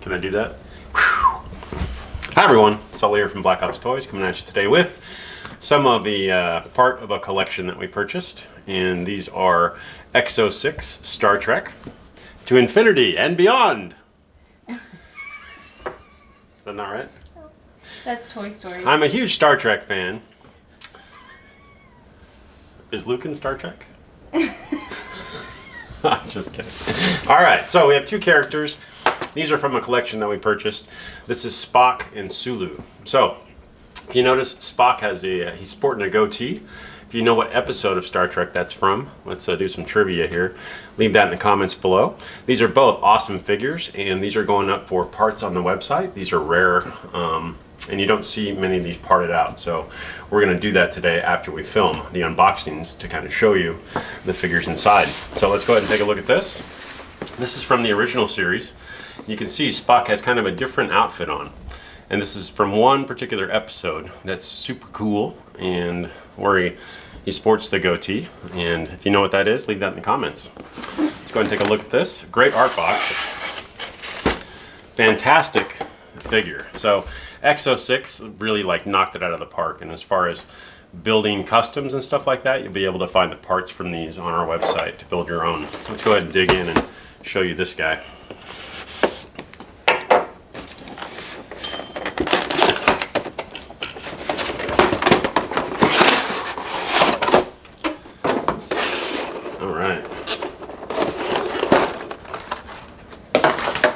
Can I do that? Whew. Hi everyone, Sully here from Black Ops Toys, coming at you today with some of the part of a collection that we purchased, and these are EXO-6 Star Trek to Infinity and Beyond. Is that not right? That's Toy Story. I'm a huge Star Trek fan. Is Luke in Star Trek? I'm just kidding. Alright, so we have two characters. These are from a collection that we purchased. This is Spock and Sulu. So, if you notice, Spock has he's sporting a goatee. If you know what episode of Star Trek that's from, let's do some trivia here. Leave that in the comments below. These are both awesome figures, and these are going up for parts on the website. These are rare, and you don't see many of these parted out. So we're going to do that today after we film the unboxings to kind of show you the figures inside. So let's go ahead and take a look at this. This is from the original series. You can see Spock has kind of a different outfit on. And this is from one particular episode that's super cool, and where he sports the goatee. And if you know what that is, leave that in the comments. Let's go ahead and take a look at this. Great art box. Fantastic figure. So EXO-6 really knocked it out of the park. And as far as building customs and stuff like that, you'll be able to find the parts from these on our website to build your own. Let's go ahead and dig in and show you this guy.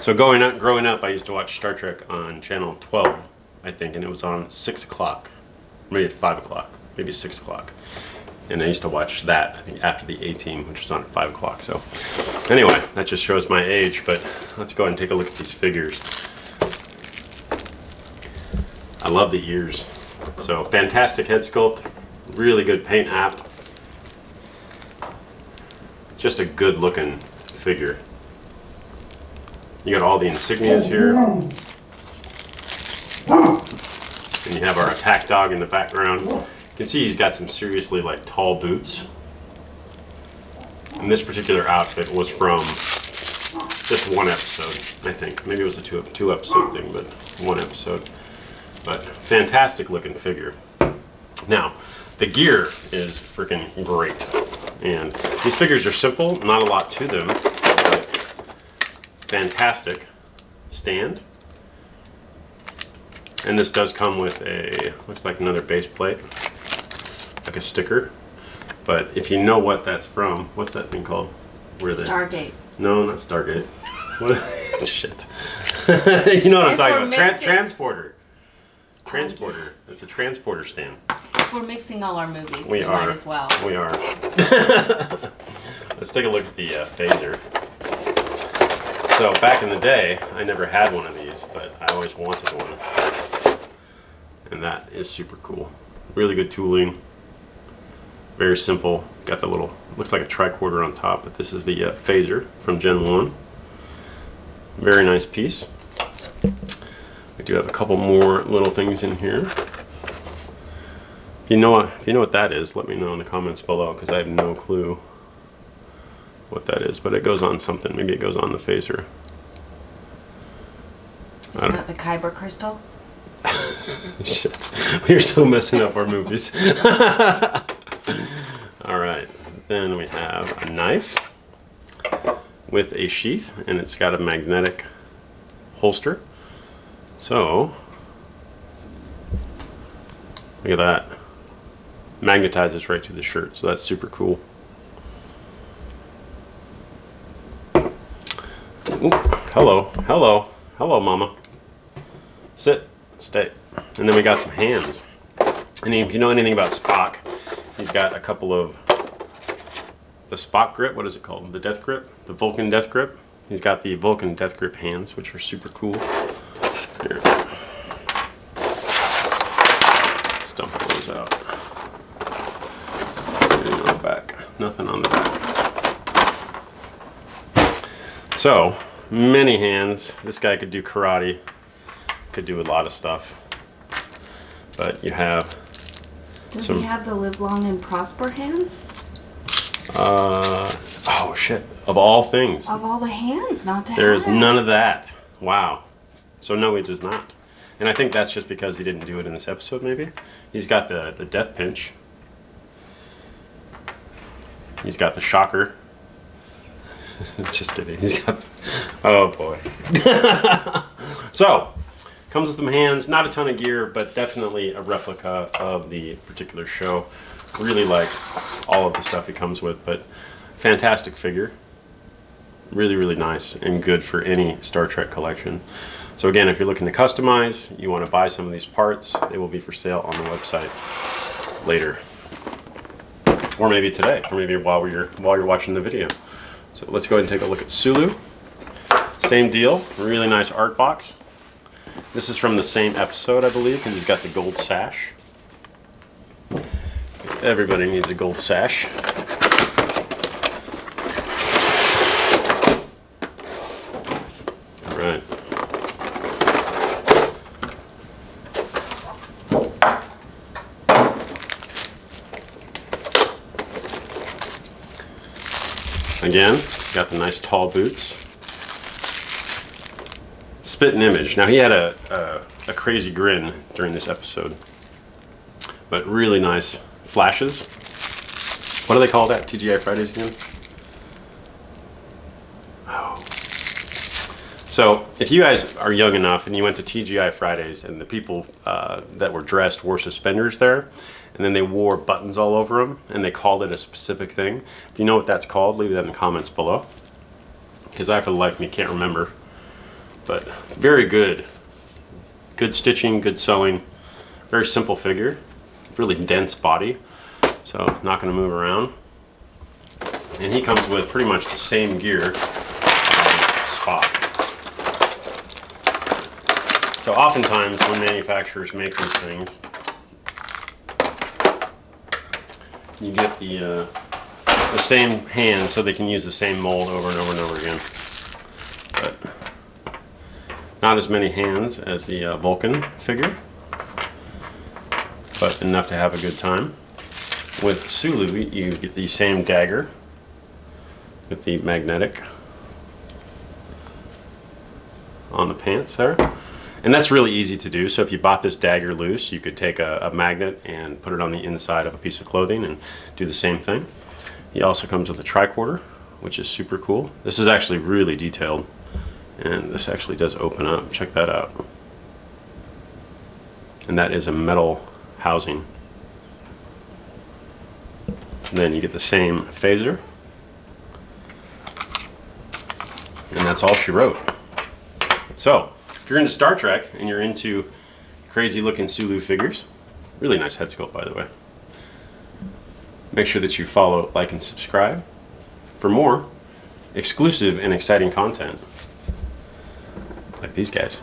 So growing up, I used to watch Star Trek on channel 12, I think, and it was on 6 o'clock, maybe at 5 o'clock, maybe 6 o'clock. And I used to watch that, I think, after the A-Team, which was on at 5 o'clock. So anyway, that just shows my age, but let's go ahead and take a look at these figures. I love the ears. So fantastic head sculpt, really good paint app. Just a good looking figure. You got all the insignias here. And you have our attack dog in the background. You can see he's got some seriously tall boots. And this particular outfit was from just one episode, I think. Maybe it was a two episode thing, but one episode. But fantastic looking figure. Now, the gear is freaking great. And these figures are simple, not a lot to them. Fantastic stand, and this does come with a, looks like another base plate, like a sticker. But if you know what that's from, what's that thing called? Where Stargate. No, not Stargate. What? Shit. You know what I'm talking about? Transporter. Transporter. Oh, yes. It's a transporter stand. If we're mixing all our movies, we might as well. We are. Let's take a look at the phaser. So back in the day, I never had one of these, but I always wanted one. And that is super cool. Really good tooling. Very simple. Got the little, looks like a tricorder on top, but this is the phaser from Gen 1. Very nice piece. We do have a couple more little things in here. If you know what that is, let me know in the comments below, because I have no clue what that is, but it goes on something. Maybe it goes on the phaser. Isn't that the Kyber crystal? Shit. We're so messing up our movies. Alright, then we have a knife with a sheath, and it's got a magnetic holster. So, look at that. Magnetizes right to the shirt, so that's super cool. Ooh, hello, mama. Sit, stay. And then we got some hands. And if you know anything about Spock, he's got a couple of the Spock grip, what is it called? The death grip? The Vulcan death grip? He's got the Vulcan death grip hands, which are super cool. Here. Let's dump those out. Let's see anything on the back. Nothing on the back. So, many hands. This guy could do karate, could do a lot of stuff. But you have Does he have the live long and prosper hands? Oh shit. Of all things. Of all the hands not to have. There's none of that. Wow. So no, he does not. And I think that's just because he didn't do it in this episode, maybe. He's got the death pinch. He's got the shocker. Just kidding. He's got... Oh, boy. So, comes with some hands. Not a ton of gear, but definitely a replica of the particular show. Really like all of the stuff he comes with, but fantastic figure. Really, really nice and good for any Star Trek collection. So again, if you're looking to customize, you want to buy some of these parts, they will be for sale on the website later. Or maybe today, or maybe while you're watching the video. So let's go ahead and take a look at Sulu. Same deal, really nice art box. This is from the same episode, I believe, because he's got the gold sash. Everybody needs a gold sash. All right. Again, got the nice tall boots. Spit and image. Now he had a crazy grin during this episode, but really nice flashes. What do they call that? TGI Fridays again? Oh. So if you guys are young enough and you went to TGI Fridays and the people that were dressed wore suspenders there, and then they wore buttons all over them, and they called it a specific thing. If you know what that's called, leave that in the comments below. Because I, for the life of me, can't remember. But very good. Good stitching, good sewing. Very simple figure. Really dense body. So, not going to move around. And he comes with pretty much the same gear as Spock. So, oftentimes, when manufacturers make these things, you get the same hands so they can use the same mold over and over and over again. But not as many hands as the Vulcan figure, but enough to have a good time. With Sulu, you get the same dagger with the magnetic on the pants there. And that's really easy to do. So if you bought this dagger loose, you could take a magnet and put it on the inside of a piece of clothing and do the same thing. He also comes with a tricorder, which is super cool. This is actually really detailed. And this actually does open up. Check that out. And that is a metal housing. And then you get the same phaser. And that's all she wrote. So, if you're into Star Trek and you're into crazy looking Sulu figures, really nice head sculpt, by the way. Make sure that you follow, like, and subscribe for more exclusive and exciting content like these guys.